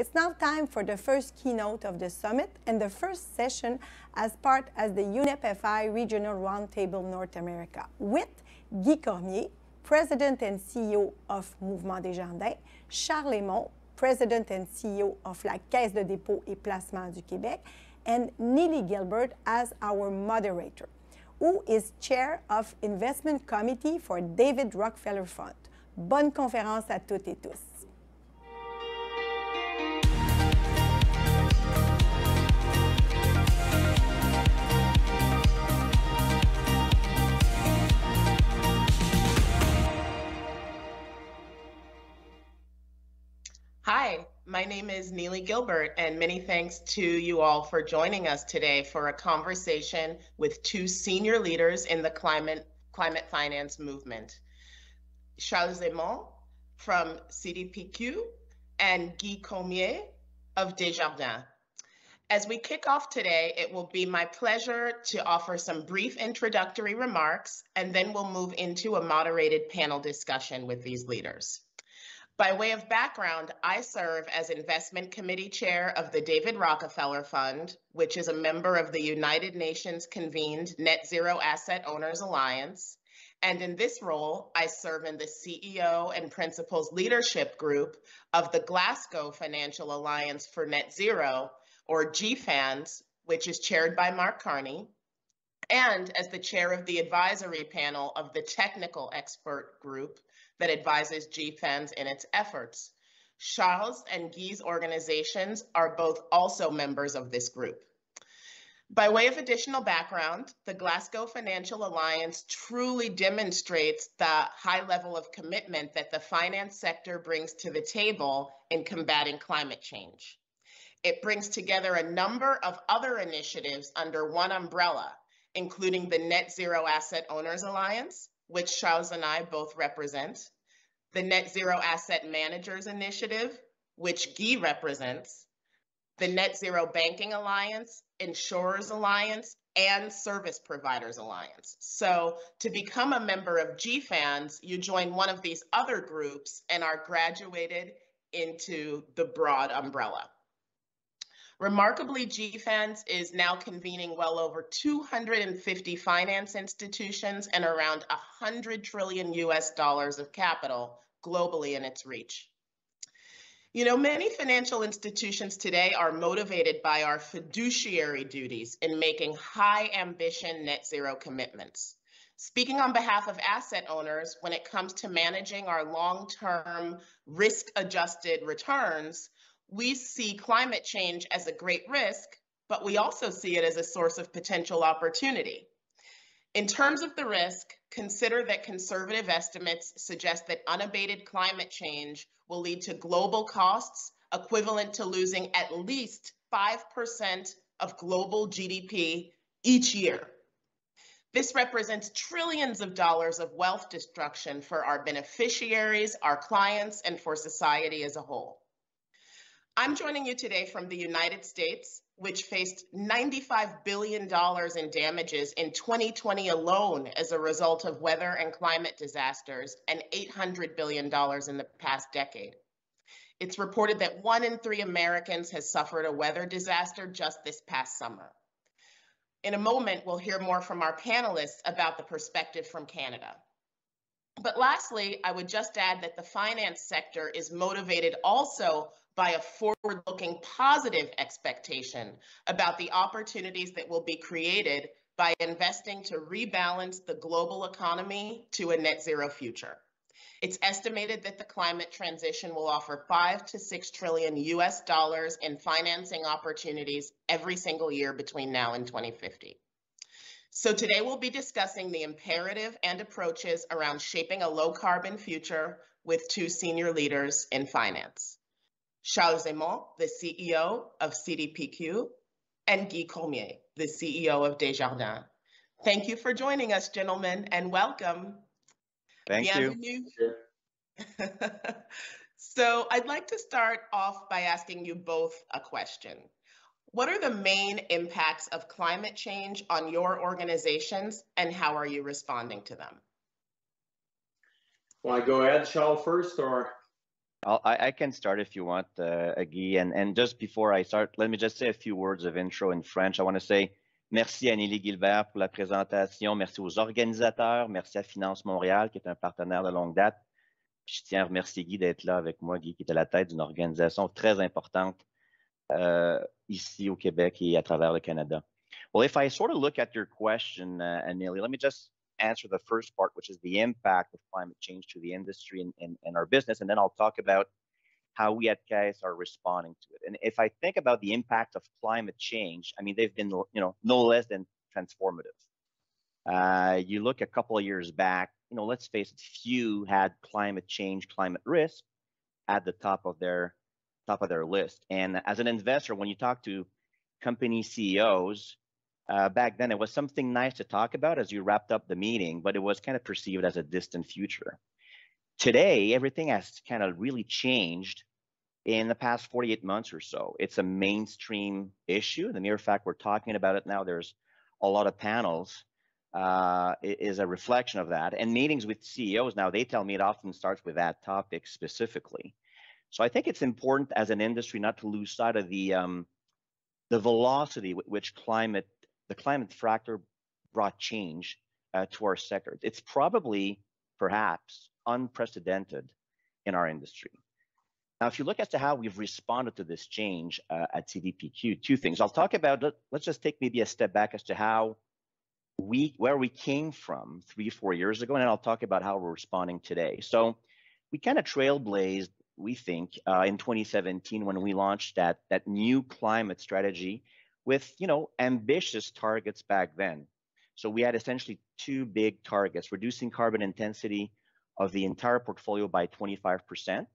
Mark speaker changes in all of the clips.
Speaker 1: It's now time for the first keynote of the summit and the first session as part of the UNEP-FI Regional Roundtable North America with Guy Cormier, President and CEO of Mouvement Desjardins, Charles Lemont, President and CEO of la Caisse de dépôt et placement du Québec, and Neely Gilbert as our moderator, who is Chair of Investment Committee for David Rockefeller Fund. Bonne conférence à toutes et tous.
Speaker 2: Hi, my name is Neely Gilbert, and many thanks to you all for joining us today for a conversation with two senior leaders in the climate finance movement, Charles Lemont from CDPQ and Guy Cormier of Desjardins. As we kick off today, it will be my pleasure to offer some brief introductory remarks, and then we'll move into a moderated panel discussion with these leaders. By way of background, I serve as Investment Committee Chair of the David Rockefeller Fund, which is a member of the United Nations convened Net Zero Asset Owners Alliance. And in this role, I serve in the CEO and Principals Leadership Group of the Glasgow Financial Alliance for Net Zero, or GFANZ, which is chaired by Mark Carney, and as the chair of the advisory panel of the Technical Expert Group that advises GFANZ in its efforts. Charles and Guy's organizations are both also members of this group. By way of additional background, the Glasgow Financial Alliance truly demonstrates the high level of commitment that the finance sector brings to the table in combating climate change. It brings together a number of other initiatives under one umbrella, including the Net Zero Asset Owners Alliance, which Charles and I both represent, the Net Zero Asset Managers Initiative, which Guy represents, the Net Zero Banking Alliance, Insurers Alliance, and Service Providers Alliance. So to become a member of GFANZ, you join one of these other groups and are graduated into the broad umbrella. Remarkably, GFANZ is now convening well over 250 finance institutions and around $100 trillion of capital globally in its reach. You know, many financial institutions today are motivated by our fiduciary duties in making high ambition net zero commitments. Speaking on behalf of asset owners, when it comes to managing our long-term risk-adjusted returns, we see climate change as a great risk, but we also see it as a source of potential opportunity. In terms of the risk, consider that conservative estimates suggest that unabated climate change will lead to global costs equivalent to losing at least 5% of global GDP each year. This represents trillions of dollars of wealth destruction for our beneficiaries, our clients, and for society as a whole. I'm joining you today from the United States, which faced $95 billion in damages in 2020 alone as a result of weather and climate disasters, and $800 billion in the past decade. It's reported that 1 in 3 Americans has suffered a weather disaster just this past summer. In a moment, we'll hear more from our panelists about the perspective from Canada. But lastly, I would just add that the finance sector is motivated also by a forward-looking positive expectation about the opportunities that will be created by investing to rebalance the global economy to a net zero future. It's estimated that the climate transition will offer $5 to $6 trillion in financing opportunities every single year between now and 2050. So today we'll be discussing the imperative and approaches around shaping a low carbon future with two senior leaders in finance. Charles Lemont, the CEO of CDPQ, and Guy Cormier, the CEO of Desjardins. Thank you for joining us, gentlemen, and welcome.
Speaker 3: Thank
Speaker 2: Bienvenue.
Speaker 3: you.
Speaker 2: So I'd like to start off by asking you both a question. What are the main impacts of climate change on your organizations, and how are you responding to them?
Speaker 4: Want to go ahead, Charles, first, or?
Speaker 3: I can start if you want, Guy. And just before I start, let me just say a few words of intro in French. I want to say merci à Nelly Gilbert pour la présentation. Merci aux organisateurs. Merci à Finance Montréal, qui est un partenaire de longue date. Je tiens à remercier Guy d'être là avec moi, Guy, qui est à la tête d'une organisation très importante ici au Québec et à travers le Canada. Well, if I sort of look at your question, Nelly, let me just answer the first part, which is the impact of climate change to the industry and our business, and then I'll talk about how we at CAIS are responding to it. And if I think about the impact of climate change, I mean, they've been, no less than transformative. You look a couple of years back, let's face it, few had climate change, climate risk at the top of their list. And as an investor, when you talk to company CEOs, back then it was something nice to talk about as you wrapped up the meeting, but it was kind of perceived as a distant future. Today, everything has kind of really changed in the past 48 months or so. It's a mainstream issue. The mere fact we're talking about it now, there's a lot of panels, is a reflection of that. And meetings with CEOs now, they tell me it often starts with that topic specifically. So I think it's important as an industry not to lose sight of the velocity with which the climate factor brought change to our sector. It's probably, perhaps, unprecedented in our industry. Now, if you look as to how we've responded to this change at CDPQ, two things. I'll talk about, let's just take maybe a step back as to where we came from 3-4 years ago, and then I'll talk about how we're responding today. So we kind of trailblazed, we think, in 2017 when we launched that new climate strategy with, ambitious targets back then. So we had essentially two big targets: reducing carbon intensity of the entire portfolio by 25%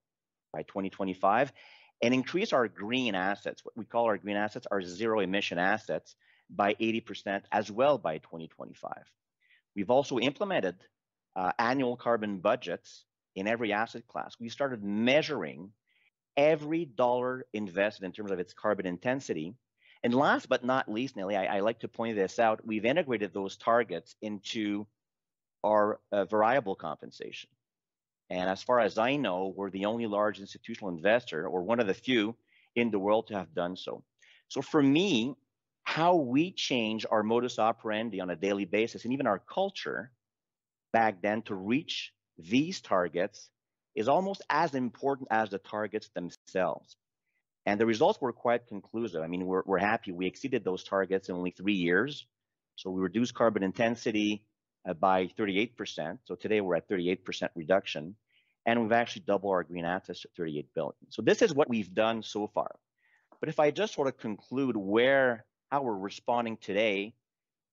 Speaker 3: by 2025, and increase our green assets, what we call our green assets, our zero emission assets, by 80% as well by 2025. We've also implemented annual carbon budgets in every asset class. We started measuring every dollar invested in terms of its carbon intensity. And last but not least, Nelly, I like to point this out, we've integrated those targets into our variable compensation. And as far as I know, we're the only large institutional investor, or one of the few in the world to have done so. So for me, how we change our modus operandi on a daily basis, and even our culture back then to reach these targets, is almost as important as the targets themselves. And the results were quite conclusive. I mean, we're happy. We exceeded those targets in only 3 years. So we reduced carbon intensity by 38%. So today we're at 38% reduction. And we've actually doubled our green assets to 38 billion. So this is what we've done so far. But if I just sort of conclude how we're responding today,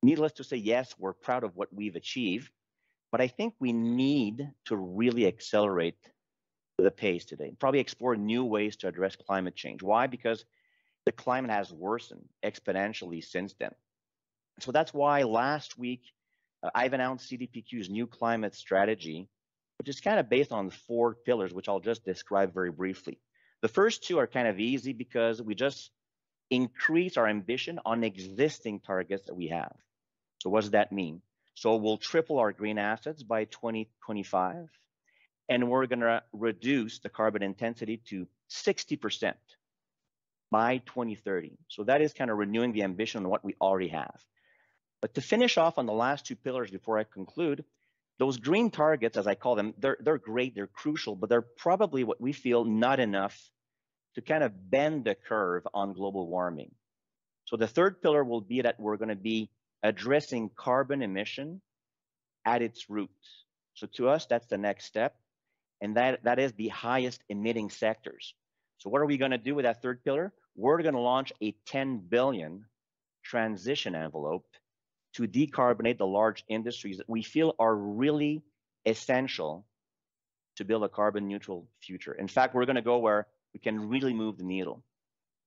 Speaker 3: needless to say, yes, we're proud of what we've achieved. But I think we need to really accelerate the pace today, probably explore new ways to address climate change. Why? Because the climate has worsened exponentially since then. So that's why last week, I've announced CDPQ's new climate strategy, which is kind of based on 4 pillars, which I'll just describe very briefly. The first 2 are kind of easy because we just increase our ambition on existing targets that we have. So what does that mean? So we'll triple our green assets by 2025. And we're going to reduce the carbon intensity to 60% by 2030. So that is kind of renewing the ambition on what we already have. But to finish off on the last 2 pillars before I conclude, those green targets, as I call them, they're great, they're crucial, but they're probably what we feel not enough to kind of bend the curve on global warming. So the third pillar will be that we're going to be addressing carbon emission at its roots. So to us, that's the next step. And that is the highest emitting sectors. So what are we going to do with that third pillar? We're going to launch a 10 billion transition envelope to decarbonate the large industries that we feel are really essential to build a carbon neutral future. In fact, we're going to go where we can really move the needle.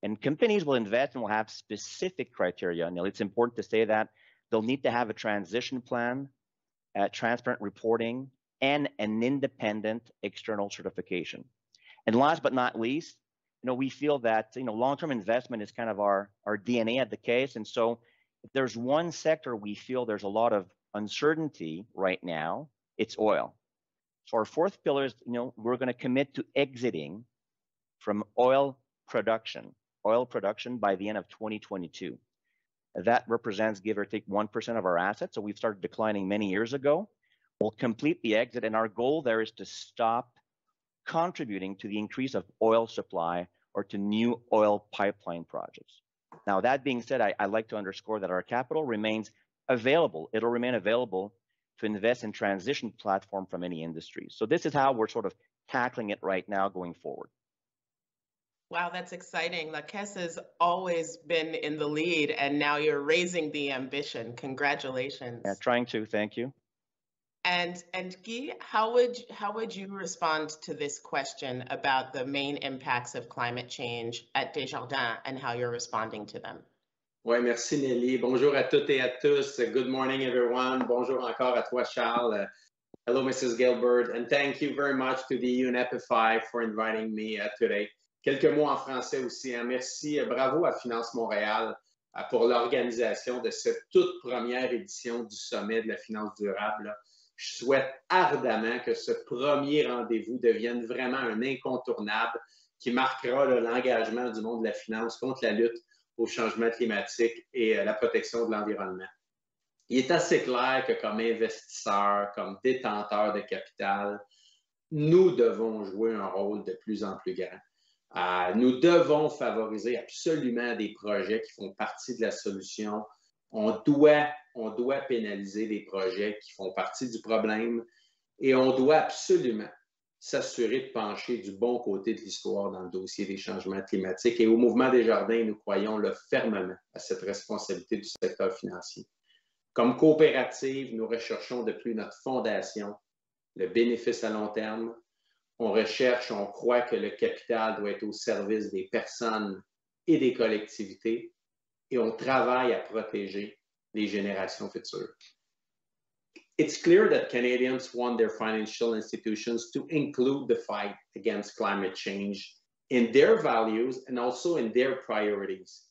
Speaker 3: And companies will invest and will have specific criteria. Now, it's important to say that they'll need to have a transition plan, transparent reporting, and an independent external certification. And last but not least, we feel that long-term investment is kind of our DNA at the case. And so if there's one sector we feel there's a lot of uncertainty right now, it's oil. So our fourth pillar is, we're going to commit to exiting from oil production by the end of 2022. That represents, give or take, 1% of our assets. So we've started declining many years ago. We'll complete the exit, and our goal there is to stop contributing to the increase of oil supply or to new oil pipeline projects. Now, that being said, I'd like to underscore that our capital remains available. It'll remain available to invest in transition platform from any industry. So this is how we're sort of tackling it right now going forward.
Speaker 2: Wow, that's exciting. La Caisse has always been in the lead, and now you're raising the ambition. Congratulations.
Speaker 3: Yeah, trying to. Thank you.
Speaker 2: And Guy, how would you respond to this question about the main impacts of climate change at Desjardins and how you're responding to them?
Speaker 4: Oui, merci Nelly. Bonjour à toutes et à tous. Good morning, everyone. Bonjour encore à toi, Charles. Hello, Mrs. Gilbert, and thank you very much to the UNEP-FI for inviting me today. Quelques mots en français aussi. Merci, bravo à Finance Montréal pour l'organisation de cette toute première édition du Sommet de la finance durable. Je souhaite ardemment que ce premier rendez-vous devienne vraiment un incontournable qui marquera l'engagement du monde de la finance contre la lutte au changement climatique et la protection de l'environnement. Il est assez clair que comme investisseurs, comme détenteurs de capital, nous devons jouer un rôle de plus en plus grand. Nous devons favoriser absolument des projets qui font partie de la solution. On doit pénaliser des projets qui font partie du problème et on doit absolument s'assurer de pencher du bon côté de l'histoire dans le dossier des changements climatiques. Et au Mouvement Desjardins, nous croyons fermement à cette responsabilité du secteur financier. Comme coopérative, nous recherchons depuis notre fondation le bénéfice à long terme. On croit que le capital doit être au service des personnes et des collectivités et on travaille à protéger les générations futures. It's clear that Canadians want their financial institutions to include the fight against climate change in their values and also in their priorities.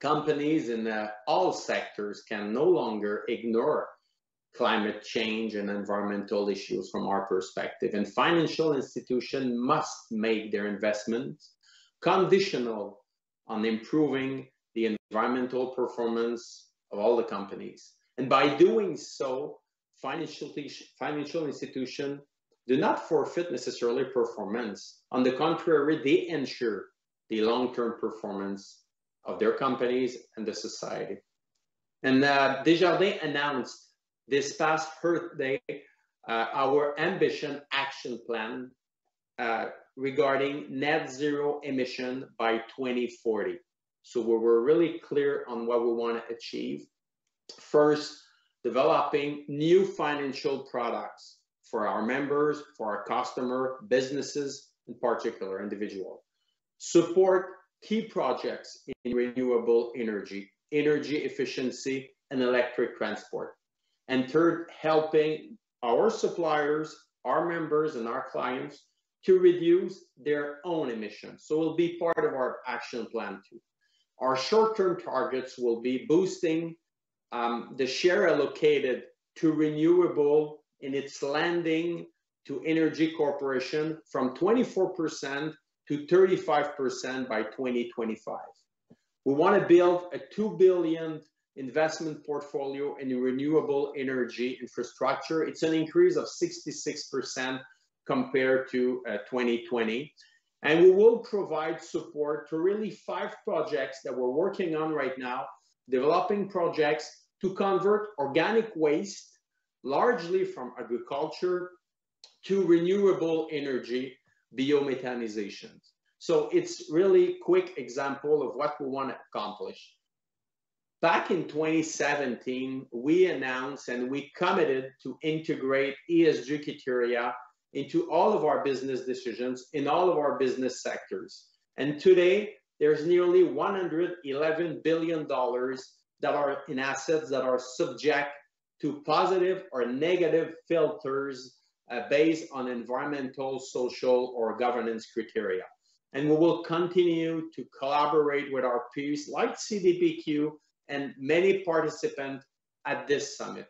Speaker 4: Companies in all sectors can no longer ignore climate change and environmental issues from our perspective, and financial institutions must make their investments conditional on improving the environmental performance of all the companies. And by doing so, financial institutions do not forfeit necessarily performance. On the contrary, they ensure the long-term performance of their companies and the society. And Desjardins announced this past Earth Day our ambition action plan regarding net zero emission by 2040. So we were really clear on what we want to achieve. First, developing new financial products for our members, for our customer, businesses, in particular, individuals. Support key projects in renewable energy, energy efficiency, and electric transport. And third, helping our suppliers, our members, and our clients to reduce their own emissions. So it will be part of our action plan too. Our short-term targets will be boosting the share allocated to renewable in its lending to energy corporation from 24% to 35% by 2025. We want to build a $2 billion investment portfolio in renewable energy infrastructure. It's an increase of 66% compared to 2020. And we will provide support to really 5 projects that we're working on right now, developing projects to convert organic waste, largely from agriculture, to renewable energy, biomethanization. So it's really a quick example of what we want to accomplish. Back in 2017, we announced and we committed to integrate ESG criteria into all of our business decisions in all of our business sectors. And today, there's nearly $111 billion that are in assets that are subject to positive or negative filters based on environmental, social, or governance criteria. And we will continue to collaborate with our peers like CDPQ and many participants at this summit.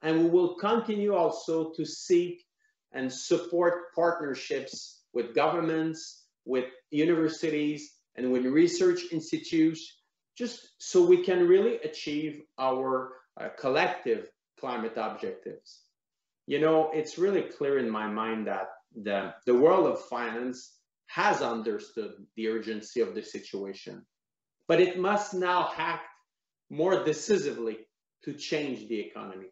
Speaker 4: And we will continue also to seek and support partnerships with governments, with universities, and with research institutes, just so we can really achieve our collective climate objectives. You know, it's really clear in my mind that the world of finance has understood the urgency of the situation, but it must now act more decisively to change the economy.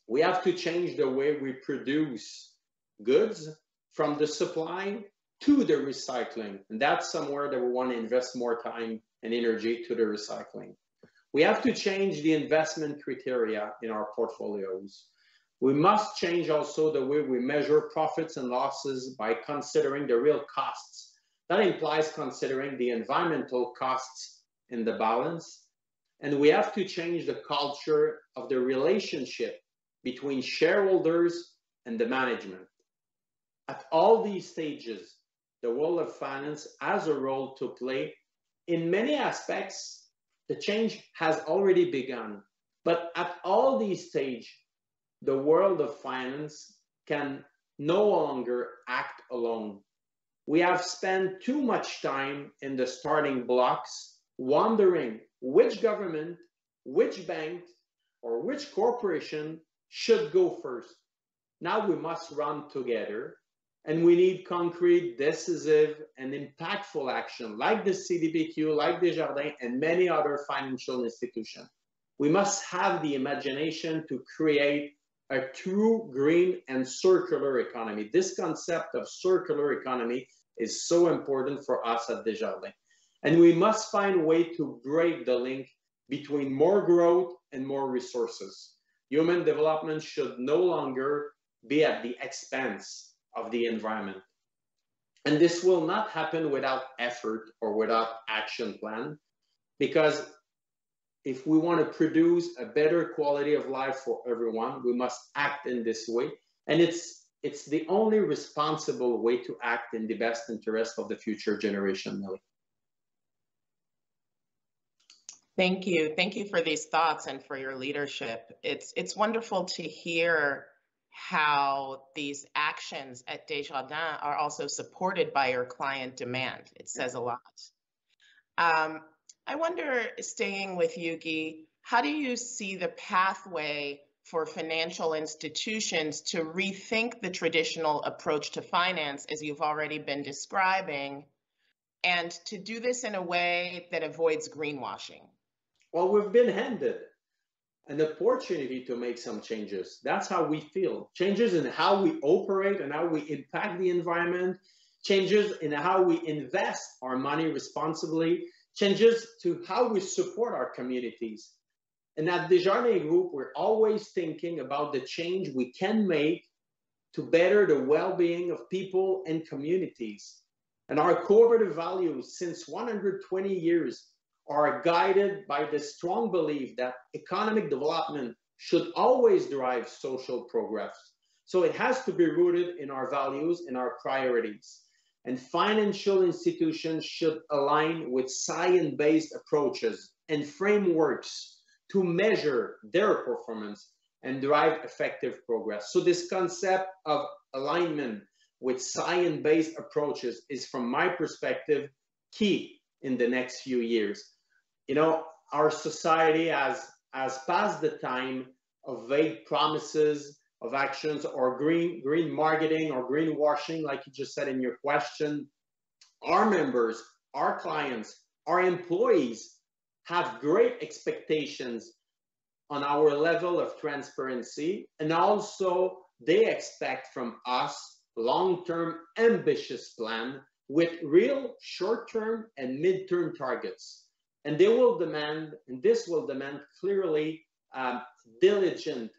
Speaker 4: We have to change the way we produce goods, from the supply to the recycling. And that's somewhere that we want to invest more time and energy, to the recycling. We have to change the investment criteria in our portfolios. We must change also the way we measure profits and losses by considering the real costs. That implies considering the environmental costs in the balance. And we have to change the culture of the relationship between shareholders and the management. At all these stages, the world of finance has a role to play. In many aspects, the change has already begun. But at all these stages, the world of finance can no longer act alone. We have spent too much time in the starting blocks, wondering which government, which bank, or which corporation should go first. Now we must run together, and we need concrete, decisive, and impactful action like the CDPQ, like Desjardins, and many other financial institutions. We must have the imagination to create a true green and circular economy. This concept of circular economy is so important for us at Desjardins. And we must find a way to break the link between more growth and more resources. Human development should no longer be at the expense of the environment. And this will not happen without effort or without action plan, because if we want to produce a better quality of life for everyone, we must act in this way. And it's the only responsible way to act in the best interest of the future generation, Millie.
Speaker 2: Thank you. Thank you for these thoughts and for your leadership. It's wonderful to hear how these actions at Desjardins are also supported by your client demand. It says a lot. I wonder, staying with you, Guy, how do you see the pathway for financial institutions to rethink the traditional approach to finance, as you've already been describing, and to do this in a way that avoids greenwashing?
Speaker 4: Well, we've been handed an opportunity to make some changes. That's how we feel. Changes in how we operate and how we impact the environment, changes in how we invest our money responsibly, changes to how we support our communities. And at Desjardins Group, we're always thinking about the change we can make to better the well-being of people and communities. And our corporate values since 120 years are guided by the strong belief that economic development should always drive social progress. So it has to be rooted in our values and our priorities. And financial institutions should align with science-based approaches and frameworks to measure their performance and drive effective progress. So this concept of alignment with science-based approaches is, from my perspective, key in the next few years. You know, our society has passed the time of vague promises, of actions, or green marketing or greenwashing, like you just said in your question. Our members, our clients, our employees have great expectations on our level of transparency, and also they expect from us long-term ambitious plan with real short-term and mid-term targets. And they will demand, and this will demand clearly diligent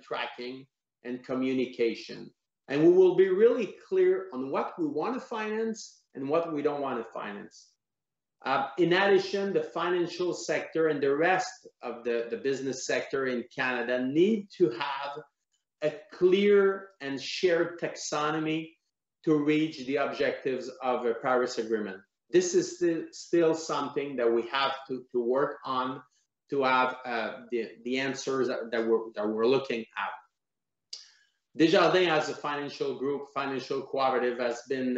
Speaker 4: tracking and communication. And we will be really clear on what we want to finance and what we don't want to finance. In addition, the financial sector and the rest of the business sector in Canada need to have a clear and shared taxonomy to reach the objectives of a Paris Agreement. This is still something that we have to work on to have the answers that we're looking at. Desjardins as a financial group, financial cooperative, has been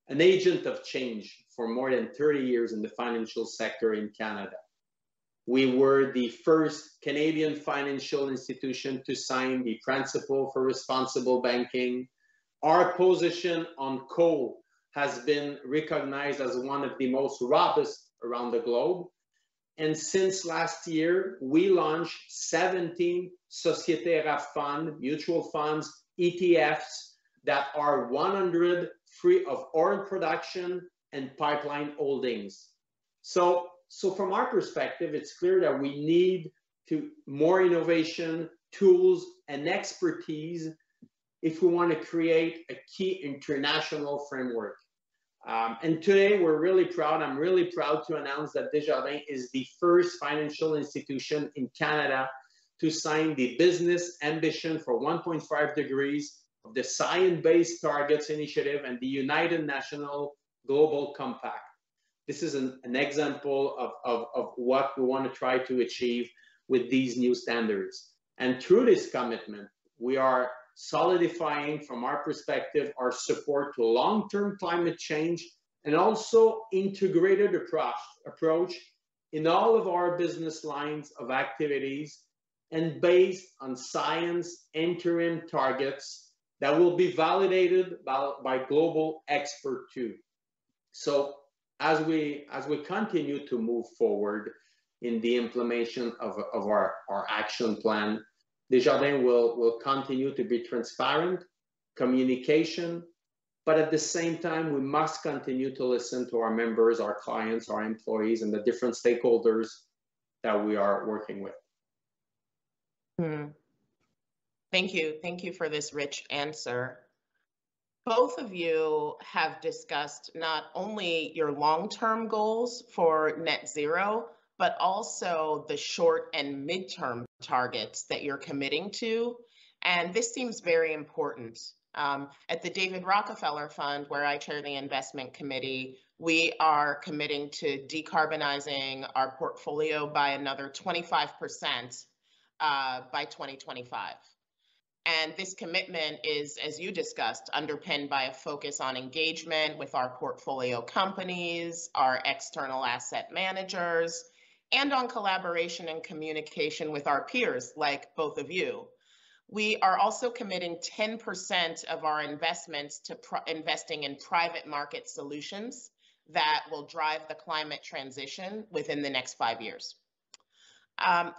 Speaker 4: an agent of change for more than 30 years in the financial sector in Canada. We were the first Canadian financial institution to sign the Principle for Responsible Banking. Our position on coal has been recognized as one of the most robust around the globe. And since last year, we launched 17 Société Rafund mutual funds, ETFs, that are 100 free of oil production and pipeline holdings. So from our perspective, it's clear that we need more innovation, tools, and expertise if we want to create a key international framework. And today we're really proud, I'm really proud to announce that Desjardins is the first financial institution in Canada to sign the Business Ambition for 1.5 degrees of the Science-Based Targets Initiative and the United Nations Global Compact. This is an example of what we want to try to achieve with these new standards. And through this commitment, we are solidifying, from our perspective, our support to long-term climate change and also integrated approach in all of our business lines of activities and based on science interim targets that will be validated by global experts too. So as we continue to move forward in the implementation of our action plan, Desjardins will continue to be transparent, communication, but at the same time, we must continue to listen to our members, our clients, our employees, and the different stakeholders that we are working with.
Speaker 2: Thank you. Thank you for this rich answer. Both of you have discussed not only your long-term goals for net zero, but also the short and midterm targets that you're committing to. And this seems very important. At the David Rockefeller Fund, where I chair the investment committee, we are committing to decarbonizing our portfolio by another 25% by 2025. And this commitment is, as you discussed, underpinned by a focus on engagement with our portfolio companies, our external asset managers, and on collaboration and communication with our peers, like both of you. We are also committing 10% of our investments to investing in private market solutions that will drive the climate transition within the next 5 years.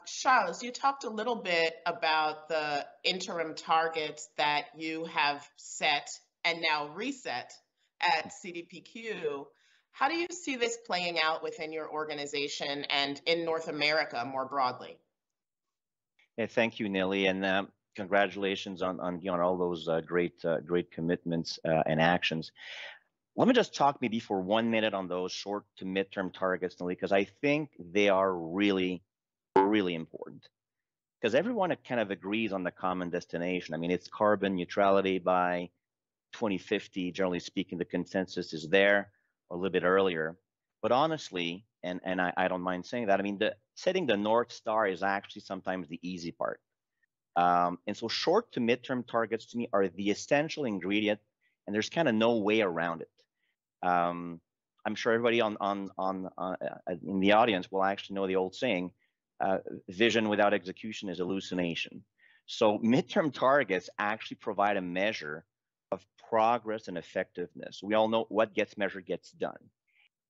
Speaker 2: Charles, you talked a little bit about the interim targets that you have set and now reset at CDPQ. How do you see this playing out within your organization and in North America more broadly?
Speaker 3: Yeah, thank you, Nelly, and congratulations on all those great commitments and actions. Let me just talk maybe for 1 minute on those short to midterm targets, Nelly, because I think they are really important. Because everyone kind of agrees on the common destination. I mean, it's carbon neutrality by 2050. Generally speaking, the consensus is there, or a little bit earlier. But honestly, and I don't mind saying that, I mean, setting the North Star is actually sometimes the easy part. And so short to midterm targets to me are the essential ingredient, and there's kind of no way around it. I'm sure everybody in the audience will actually know the old saying, vision without execution is hallucination. So midterm targets actually provide a measure of progress and effectiveness. We all know what gets measured gets done.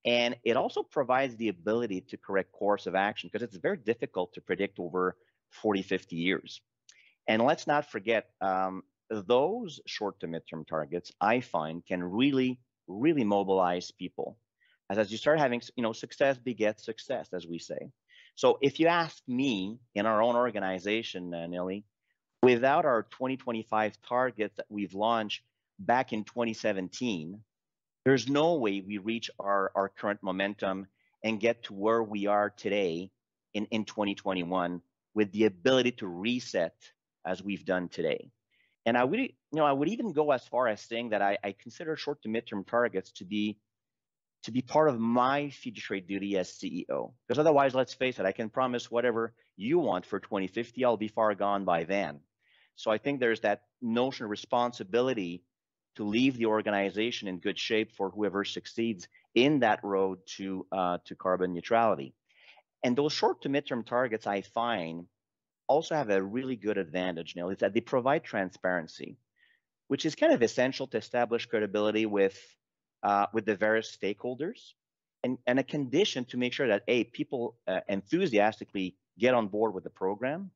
Speaker 3: And it also provides the ability to correct course of action because it's very difficult to predict over 40, 50 years. And let's not forget, those short to midterm targets, I find, can really mobilize people. As you start having, success begets success, as we say. So if you ask me, in our own organization, Nelly, without our 2025 targets that we've launched back in 2017, there's no way we reach our current momentum and get to where we are today in 2021 with the ability to reset as we've done today. And I would even go as far as saying that I consider short to midterm targets to be part of my fiduciary duty as CEO. Because otherwise, let's face it, I can promise whatever you want for 2050, I'll be far gone by then. So I think there's that notion of responsibility to leave the organization in good shape for whoever succeeds in that road to carbon neutrality. And those short to midterm targets, I find, also have a really good advantage, Neil, is that they provide transparency, which is kind of essential to establish credibility with the various stakeholders, and a condition to make sure that people enthusiastically get on board with the program,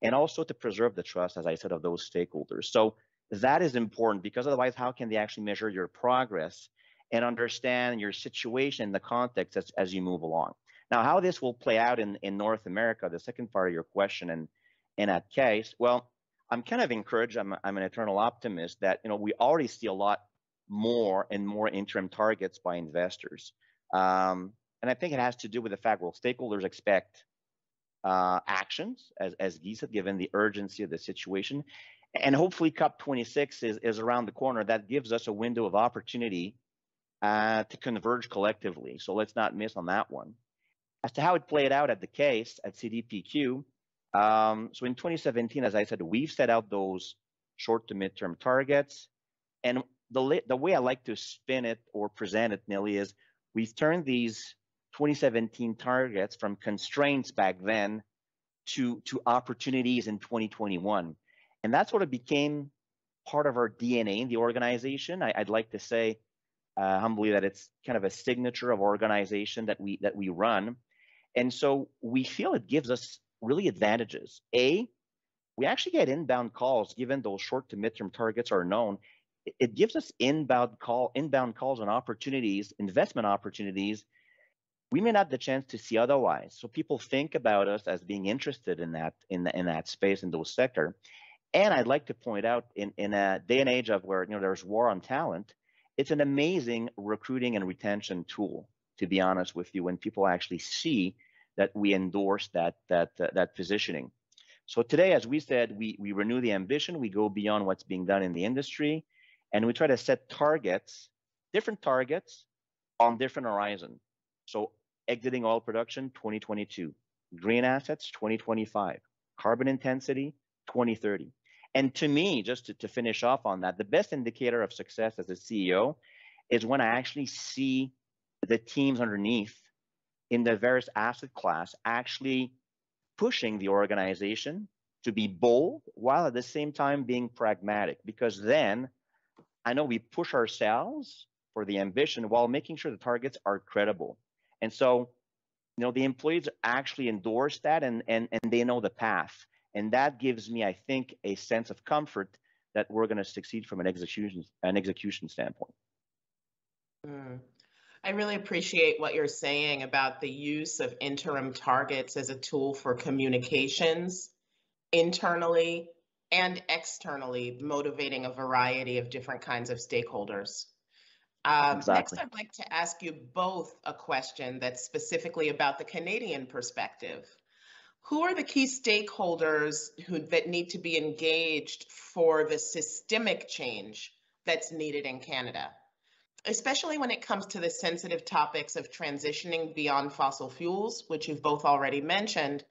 Speaker 3: and also to preserve the trust, as I said, of those stakeholders. So that is important, because otherwise, how can they actually measure your progress and understand your situation in the context as you move along? Now, how this will play out in North America, the second part of your question, and at Case, well, I'm kind of encouraged. I'm an eternal optimist that we already see a lot more and more interim targets by investors, and I think it has to do with the fact, well, stakeholders expect actions, as Guy said, given the urgency of the situation, and hopefully COP26 is around the corner. That gives us a window of opportunity to converge collectively. So let's not miss on that one. As to how it played out at the Case at CDPQ. So in 2017, as I said, we've set out those short to midterm targets. And the way I like to spin it or present it, Nelly, is we've turned these 2017 targets from constraints back then to opportunities in 2021. And that sort of became part of our DNA in the organization. I'd like to say humbly that it's kind of a signature of organization that we run. And so we feel it gives us really advantages. We actually get inbound calls, given those short to midterm targets are known. It gives us inbound calls and opportunities, investment opportunities we may not have the chance to see otherwise. So people think about us as being interested in that space, in those sector. And I'd like to point out, in a day and age of where there's war on talent, it's an amazing recruiting and retention tool, to be honest with you, when people actually see that we endorse that positioning. So today, as we said, we renew the ambition, we go beyond what's being done in the industry, and we try to set targets, different targets on different horizons. So exiting oil production, 2022, green assets, 2025, carbon intensity, 2030. And to me, just to finish off on that, the best indicator of success as a CEO is when I actually see the teams underneath in the various asset class actually pushing the organization to be bold while at the same time being pragmatic, because then I know we push ourselves for the ambition while making sure the targets are credible. And so, the employees actually endorse that and they know the path. And that gives me, I think, a sense of comfort that we're going to succeed from an execution standpoint.
Speaker 2: I really appreciate what you're saying about the use of interim targets as a tool for communications internally and externally, motivating a variety of different kinds of stakeholders.
Speaker 3: Exactly.
Speaker 2: Next, I'd like to ask you both a question that's specifically about the Canadian perspective. Who are the key stakeholders that need to be engaged for the systemic change that's needed in Canada, especially when it comes to the sensitive topics of transitioning beyond fossil fuels, which you've both already mentioned,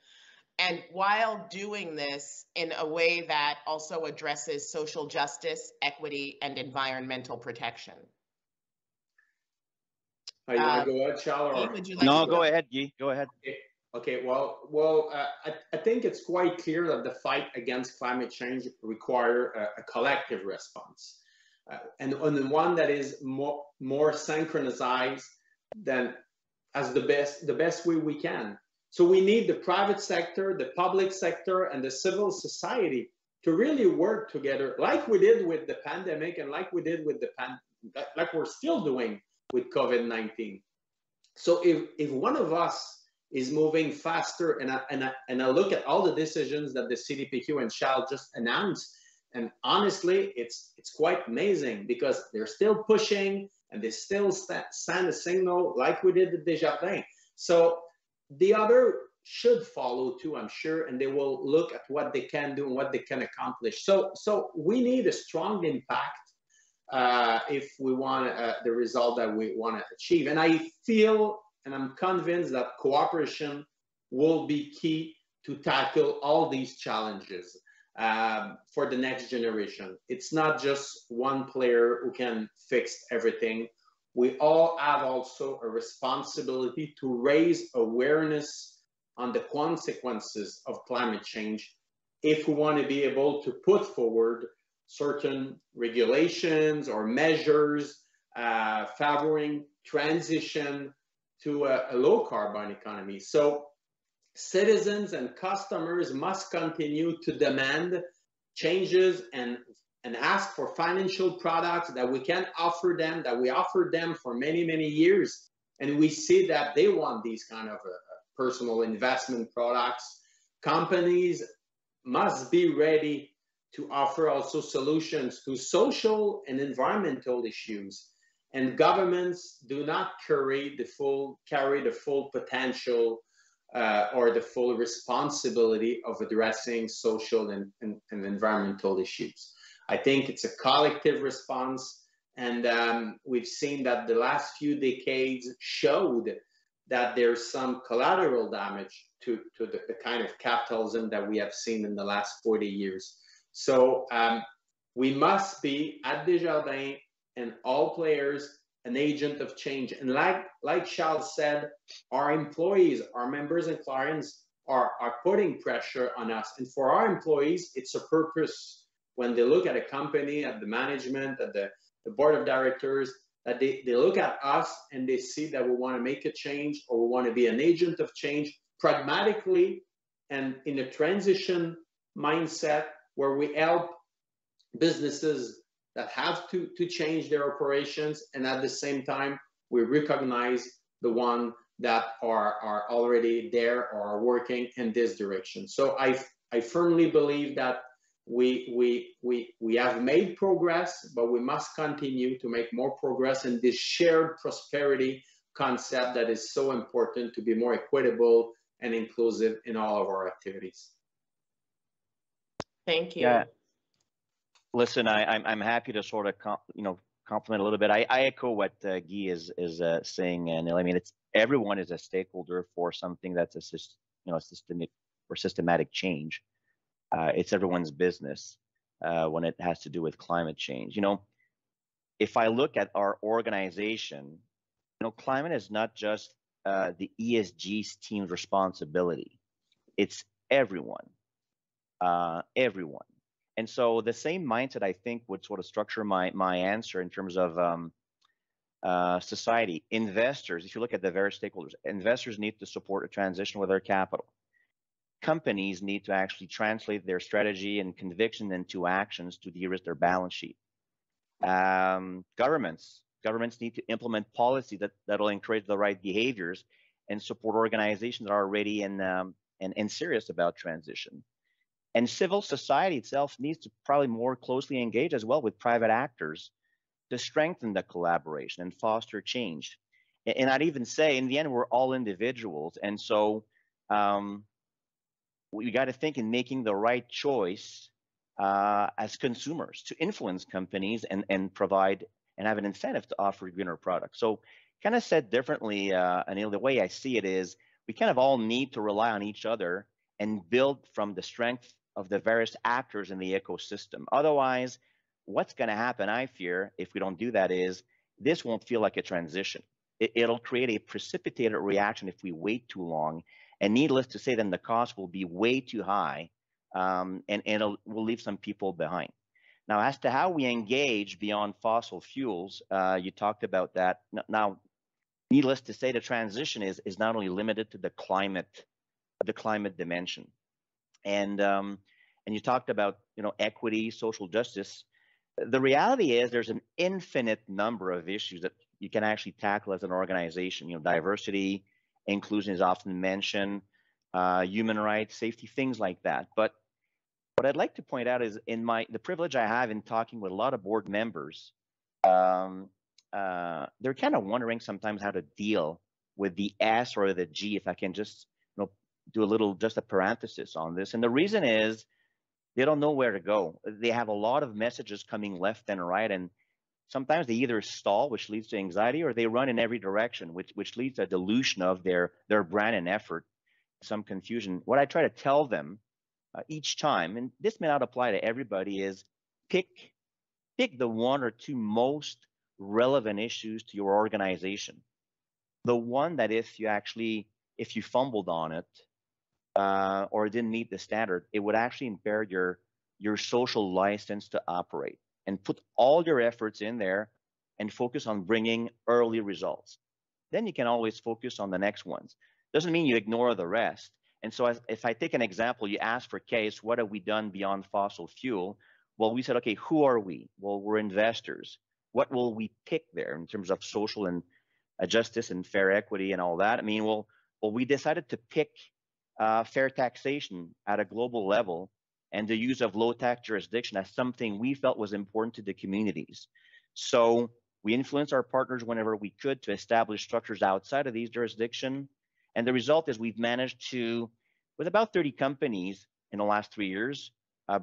Speaker 2: and while doing this in a way that also addresses social justice, equity, and environmental protection?
Speaker 4: You want to go ahead, Charles?
Speaker 2: Would you like
Speaker 3: No, go ahead, Guy. Go ahead.
Speaker 4: Okay. Well, I think it's quite clear that the fight against climate change require a collective response, and on the one that is more synchronized than as the best way we can. So we need the private sector, the public sector, and the civil society to really work together, like we did with the pandemic, and like we did with like we're still doing with COVID-19. So if one of us is moving faster, and I look at all the decisions that the CDPQ and Charles just announced, and honestly, it's quite amazing, because they're still pushing and they still send a signal like we did at Desjardins. So the other should follow too, I'm sure, and they will look at what they can do and what they can accomplish. So we need a strong impact if we want the result that we want to achieve. And I feel, and I'm convinced that cooperation will be key to tackle all these challenges. for the next generation. It's not just one player who can fix everything. We all have also a responsibility to raise awareness on the consequences of climate change if we want to be able to put forward certain regulations or measures favoring transition to a low carbon economy. So citizens and customers must continue to demand changes and ask for financial products that we can offer them, that we offered them for many, many years. And we see that they want these kind of personal investment products. Companies must be ready to offer also solutions to social and environmental issues. And governments do not carry the full potential or the full responsibility of addressing social and environmental issues. I think it's a collective response, and we've seen that the last few decades showed that there's some collateral damage to the kind of capitalism that we have seen in the last 40 years. So we must be, at Desjardins and all players, an agent of change. And like Charles said, our employees, our members and clients are putting pressure on us. And for our employees, it's a purpose. When they look at a company, at the management, at the board of directors, that they look at us and they see that we want to make a change or we want to be an agent of change pragmatically and in a transition mindset where we help businesses that have to change their operations, and at the same time we recognize the one that are already there or are working in this direction. So I firmly believe that we have made progress, but we must continue to make more progress in this shared prosperity concept that is so important to be more equitable and inclusive in all of our activities.
Speaker 2: Thank you.
Speaker 3: Yeah. Listen, I'm happy to sort of compliment a little bit. I echo what Guy is saying, and I mean, everyone is a stakeholder for something that's a systematic change. It's everyone's business when it has to do with climate change. If I look at our organization, climate is not just the ESG team's responsibility. It's everyone. And so the same mindset, I think, would sort of structure my answer in terms of society. Investors, if you look at the various stakeholders, investors need to support a transition with their capital. Companies need to actually translate their strategy and conviction into actions to de-risk their balance sheet. Governments need to implement policy that'll encourage the right behaviors and support organizations that are ready and serious about transition. And civil society itself needs to probably more closely engage as well with private actors to strengthen the collaboration and foster change. And I'd even say, in the end, we're all individuals. And so we got to think in making the right choice as consumers to influence companies and provide and have an incentive to offer greener products. So kind of said differently, Anil, the way I see it is we kind of all need to rely on each other and build from the strength of the various actors in the ecosystem. Otherwise, what's going to happen, I fear, if we don't do that is this won't feel like a transition. It'll create a precipitated reaction if we wait too long. And needless to say, then the cost will be way too high and we'll leave some people behind. Now, as to how we engage beyond fossil fuels, you talked about that. Now, needless to say, the transition is not only limited to the climate dimension. And you talked about equity, social justice. The reality is there's an infinite number of issues that you can actually tackle as an organization. Diversity, inclusion is often mentioned, human rights, safety, things like that. But what I'd like to point out is the privilege I have in talking with a lot of board members, they're kind of wondering sometimes how to deal with the S or the G, if I can just do just a parenthesis on this. And the reason is they don't know where to go. They have a lot of messages coming left and right, and sometimes they either stall, which leads to anxiety, or they run in every direction, which leads to a dilution of their brand and effort, some confusion. What I try to tell them each time, and this may not apply to everybody, is pick the one or two most relevant issues to your organization. The one that if you fumbled on it or didn't meet the standard, it would actually impair your social license to operate. And put all your efforts in there and focus on bringing early results. Then you can always focus on the next ones. Doesn't mean you ignore the rest. And so if I take an example, you ask for case, what have we done beyond fossil fuel? Well, we said, okay, who are we? Well, we're investors. What will we pick there in terms of social and justice and fair equity and all that? I mean, well, we decided to pick fair taxation at a global level and the use of low-tax jurisdiction as something we felt was important to the communities. So we influenced our partners whenever we could to establish structures outside of these jurisdictions. And the result is we've managed to, with about 30 companies in the last 3 years,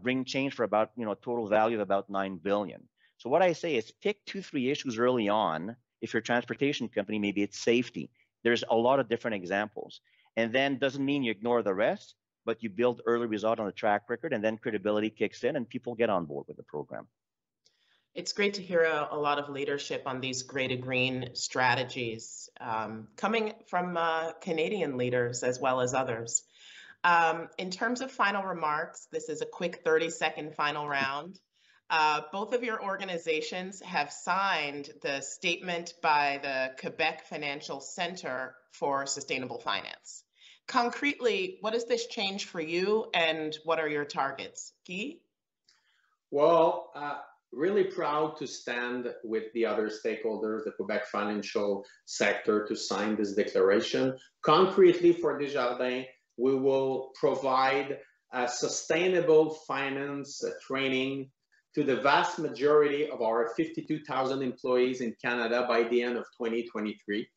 Speaker 3: bring change for about, total value of about $9 billion. So what I say is pick 2-3 issues early on. If you're a transportation company, maybe it's safety. There's a lot of different examples. And then doesn't mean you ignore the rest, but you build early result on the track record, and then credibility kicks in and people get on board with the program.
Speaker 2: It's great to hear a lot of leadership on these gray to green strategies coming from Canadian leaders as well as others. In terms of final remarks, this is a quick 30-second final round. Both of your organizations have signed the statement by the Quebec Financial Centre for Sustainable Finance. Concretely, what does this change for you and what are your targets? Guy?
Speaker 4: Well, really proud to stand with the other stakeholders, the Quebec financial sector, to sign this declaration. Concretely for Desjardins, we will provide sustainable finance training to the vast majority of our 52,000 employees in Canada by the end of 2023.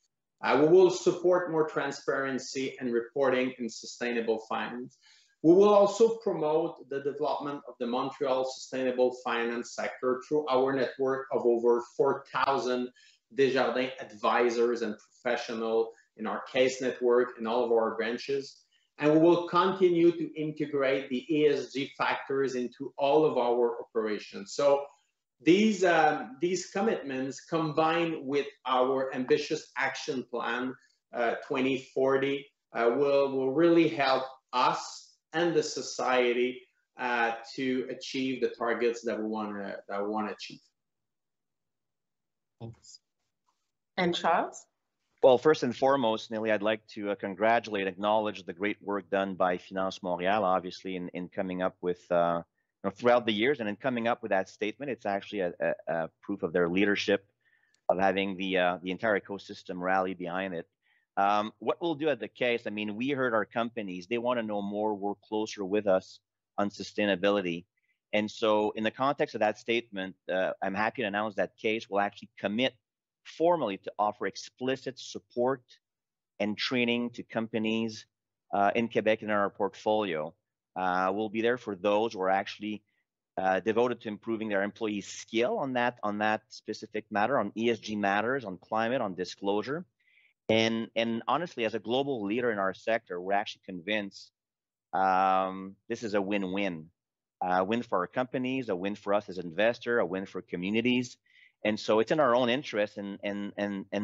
Speaker 4: We will support more transparency and reporting in sustainable finance. We will also promote the development of the Montreal sustainable finance sector through our network of over 4,000 Desjardins advisors and professionals in our case network in all of our branches. And we will continue to integrate the ESG factors into all of our operations. So these commitments, combined with our ambitious action plan 2040, will really help us and the society to achieve the targets that we want to achieve.
Speaker 2: Thanks. And Charles?
Speaker 3: Well, first and foremost, Nelly, I'd like to congratulate, acknowledge the great work done by Finance Montréal, obviously, in coming up with, throughout the years, and in coming up with that statement. It's actually a proof of their leadership, of having the entire ecosystem rally behind it. What we'll do at the case, I mean, we heard our companies, they want to know more, work closer with us on sustainability. And so in the context of that statement, I'm happy to announce that case will actually commit formally to offer explicit support and training to companies in Quebec and in our portfolio. We'll be there for those who are actually devoted to improving their employee skill on that specific matter, on ESG matters, on climate, on disclosure. And honestly, as a global leader in our sector, we're actually convinced this is a win-win. A win for our companies, a win for us as investors, a win for communities. And so it's in our own interest and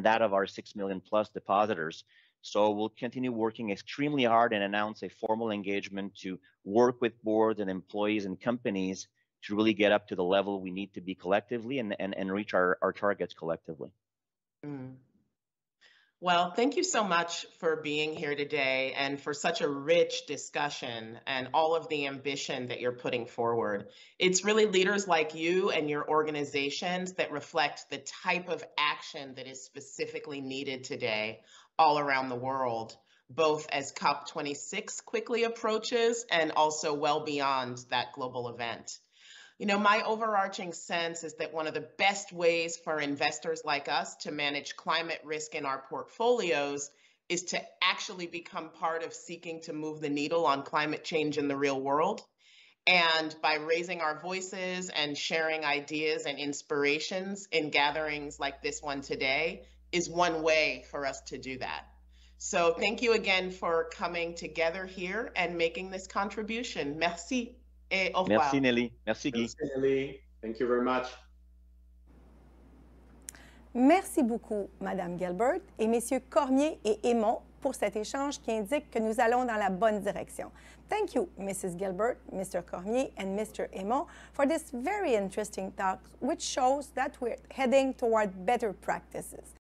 Speaker 3: that of our 6 million plus depositors. So we'll continue working extremely hard and announce a formal engagement to work with boards and employees and companies to really get up to the level we need to be collectively and reach our targets collectively.
Speaker 2: Mm. Well, thank you so much for being here today and for such a rich discussion and all of the ambition that you're putting forward. It's really leaders like you and your organizations that reflect the type of action that is specifically needed today all around the world, both as COP26 quickly approaches and also well beyond that global event. You know, my overarching sense is that one of the best ways for investors like us to manage climate risk in our portfolios is to actually become part of seeking to move the needle on climate change in the real world. And by raising our voices and sharing ideas and inspirations in gatherings like this one today is one way for us to do that. So thank you again for coming together here and making this contribution. Merci et au revoir.
Speaker 3: Merci Nelly. Merci Guy.
Speaker 4: Merci, Nelly. Thank you very much.
Speaker 1: Merci beaucoup, Madame Gilbert et Messieurs Cormier et Aymon pour cet échange qui indique que nous allons dans la bonne direction. Thank you, Mrs. Gilbert, Mr. Cormier, and Mr. Aymon for this very interesting talk, which shows that we're heading toward better practices.